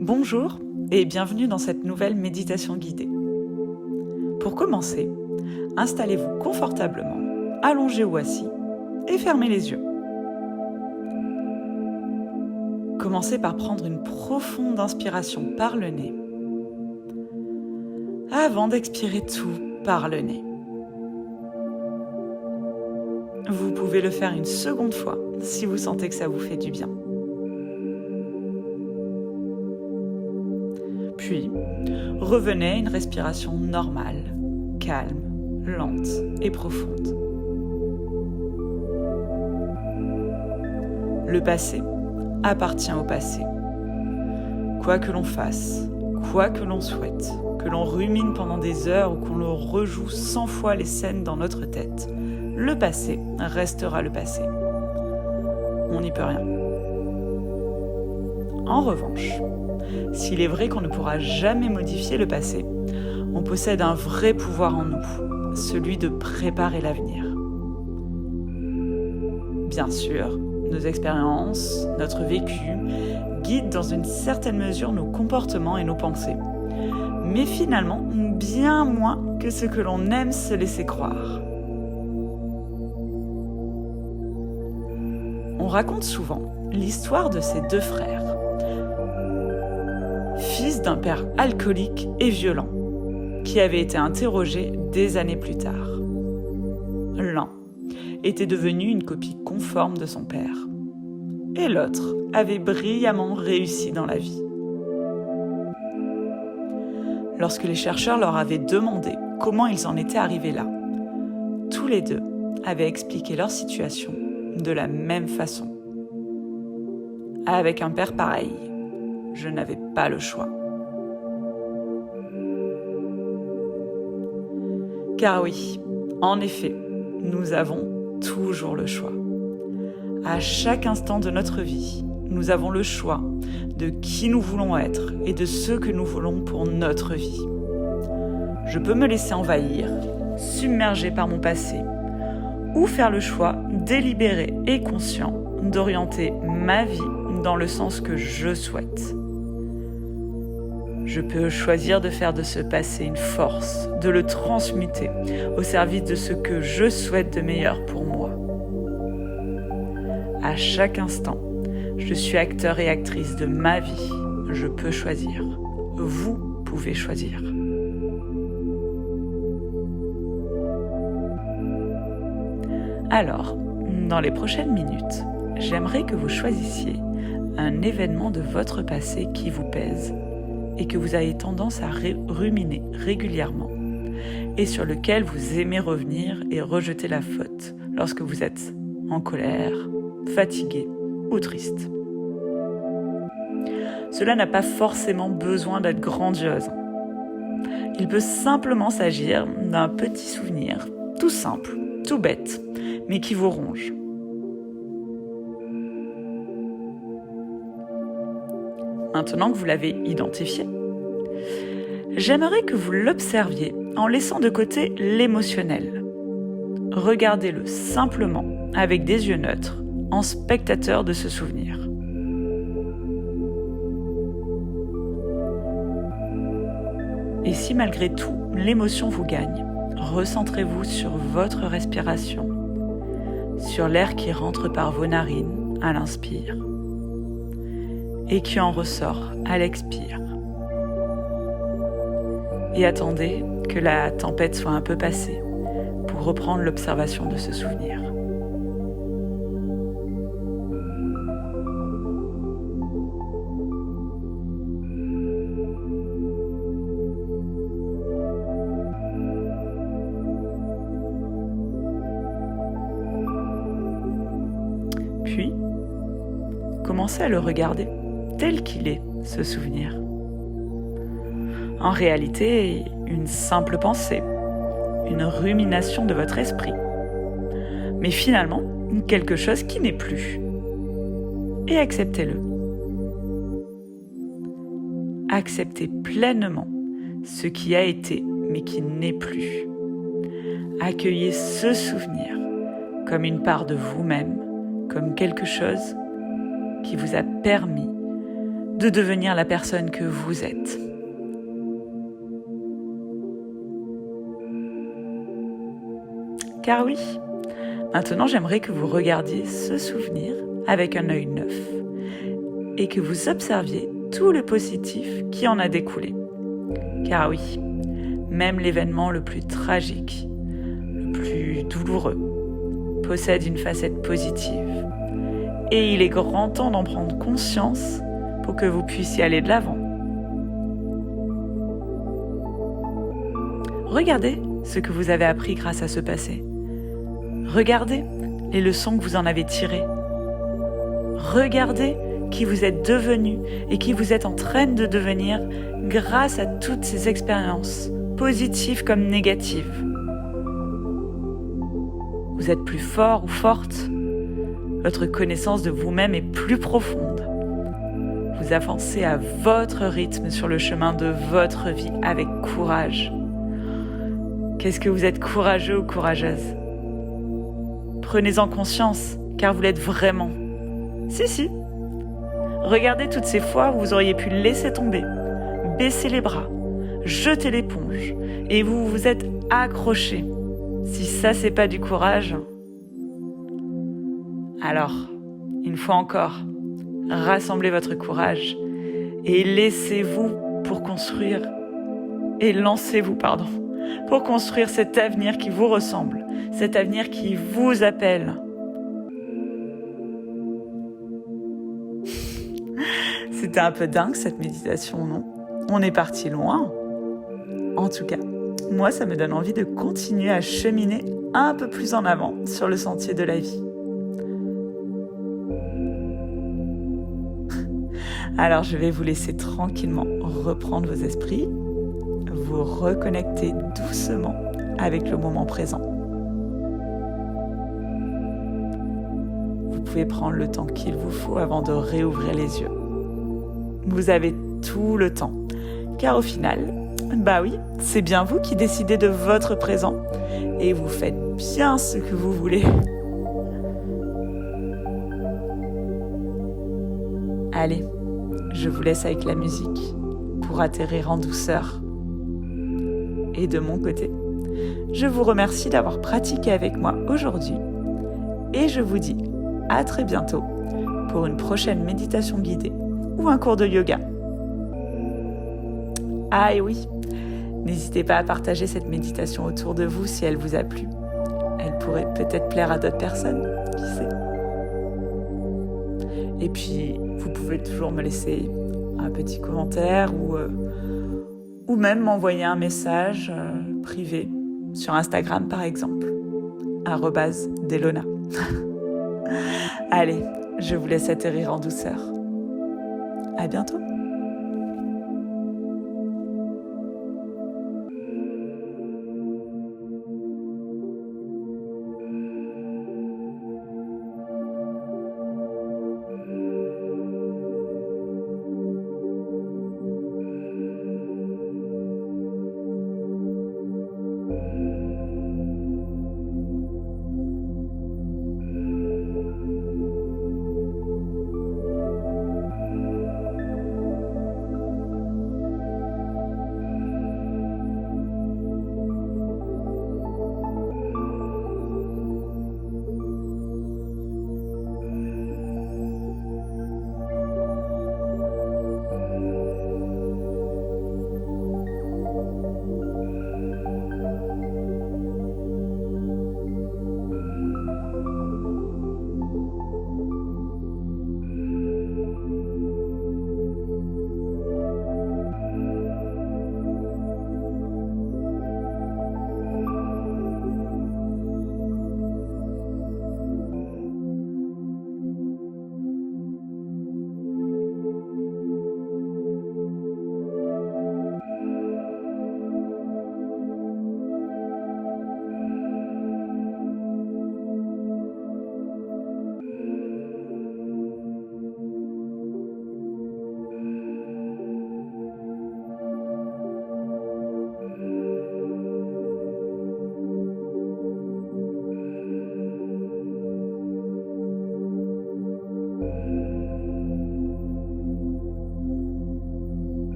Bonjour et bienvenue dans cette nouvelle méditation guidée. Pour commencer, installez-vous confortablement, allongé ou assis, et fermez les yeux. Commencez par prendre une profonde inspiration par le nez, avant d'expirer tout par le nez. Vous pouvez le faire une seconde fois si vous sentez que ça vous fait du bien. Puis, revenez à une respiration normale, calme, lente et profonde. Le passé appartient au passé. Quoi que l'on fasse, quoi que l'on souhaite, que l'on rumine pendant des heures ou qu'on le rejoue 100 fois les scènes dans notre tête, le passé restera le passé. On n'y peut rien. En revanche, s'il est vrai qu'on ne pourra jamais modifier le passé, on possède un vrai pouvoir en nous, celui de préparer l'avenir. Bien sûr, nos expériences, notre vécu, guident dans une certaine mesure nos comportements et nos pensées, mais finalement bien moins que ce que l'on aime se laisser croire. On raconte souvent l'histoire de ces deux frères, fils d'un père alcoolique et violent, qui avait été interrogé des années plus tard. L'un était devenu une copie conforme de son père, et l'autre avait brillamment réussi dans la vie. Lorsque les chercheurs leur avaient demandé comment ils en étaient arrivés là, tous les deux avaient expliqué leur situation de la même façon. Avec un père pareil, je n'avais pas le choix. Car oui, en effet, nous avons toujours le choix. À chaque instant de notre vie, nous avons le choix de qui nous voulons être et de ce que nous voulons pour notre vie. Je peux me laisser envahir, submerger par mon passé, ou faire le choix délibéré et conscient d'orienter ma vie dans le sens que je souhaite. Je peux choisir de faire de ce passé une force, de le transmuter au service de ce que je souhaite de meilleur pour moi. À chaque instant, je suis acteur et actrice de ma vie. Je peux choisir. Vous pouvez choisir. Alors, dans les prochaines minutes, j'aimerais que vous choisissiez un événement de votre passé qui vous pèse et que vous avez tendance à ruminer régulièrement et sur lequel vous aimez revenir et rejeter la faute lorsque vous êtes en colère, fatigué ou triste. Cela n'a pas forcément besoin d'être grandiose. Il peut simplement s'agir d'un petit souvenir, tout simple, tout bête, mais qui vous ronge. Maintenant que vous l'avez identifié, j'aimerais que vous l'observiez en laissant de côté l'émotionnel. Regardez-le simplement avec des yeux neutres, en spectateur de ce souvenir. Et si malgré tout, l'émotion vous gagne, recentrez-vous sur votre respiration, sur l'air qui rentre par vos narines à l'inspire et qui en ressort à l'expire. Et attendez que la tempête soit un peu passée pour reprendre l'observation de ce souvenir. Puis, commencez à le regarder tel qu'il est, ce souvenir. En réalité, une simple pensée, une rumination de votre esprit, mais finalement, quelque chose qui n'est plus. Et acceptez-le. Acceptez pleinement ce qui a été, mais qui n'est plus. Accueillez ce souvenir comme une part de vous-même, comme quelque chose qui vous a permis de devenir la personne que vous êtes. Car oui, maintenant j'aimerais que vous regardiez ce souvenir avec un œil neuf et que vous observiez tout le positif qui en a découlé. Car oui, même l'événement le plus tragique, le plus douloureux, possède une facette positive. Et il est grand temps d'en prendre conscience pour que vous puissiez aller de l'avant. Regardez ce que vous avez appris grâce à ce passé. Regardez les leçons que vous en avez tirées. Regardez qui vous êtes devenu et qui vous êtes en train de devenir grâce à toutes ces expériences, positives comme négatives. Vous êtes plus fort ou forte. Votre connaissance de vous-même est plus profonde. Vous avancez à votre rythme sur le chemin de votre vie avec courage. Qu'est-ce que vous êtes courageux ou courageuse ? Prenez-en conscience, car vous l'êtes vraiment. Si. Regardez toutes ces fois où vous auriez pu laisser tomber, baisser les bras, jeter l'éponge, et vous vous êtes accroché. Si ça, c'est pas du courage, alors, une fois encore, rassemblez votre courage et lancez-vous pour construire cet avenir qui vous ressemble, cet avenir qui vous appelle. C'était un peu dingue cette méditation, non ? On est parti loin. En tout cas, moi, ça me donne envie de continuer à cheminer un peu plus en avant sur le sentier de la vie. Alors, je vais vous laisser tranquillement reprendre vos esprits, vous reconnecter doucement avec le moment présent. Vous pouvez prendre le temps qu'il vous faut avant de réouvrir les yeux. Vous avez tout le temps, car au final, c'est bien vous qui décidez de votre présent et vous faites bien ce que vous voulez. Allez, je vous laisse avec la musique pour atterrir en douceur. Et de mon côté, je vous remercie d'avoir pratiqué avec moi aujourd'hui et je vous dis à très bientôt pour une prochaine méditation guidée ou un cours de yoga. Ah et oui, n'hésitez pas à partager cette méditation autour de vous si elle vous a plu. Elle pourrait peut-être plaire à d'autres personnes, qui sait. Et puis, vous pouvez toujours me laisser un petit commentaire ou même m'envoyer un message privé sur Instagram par exemple, @Delona. Allez, je vous laisse atterrir en douceur. À bientôt.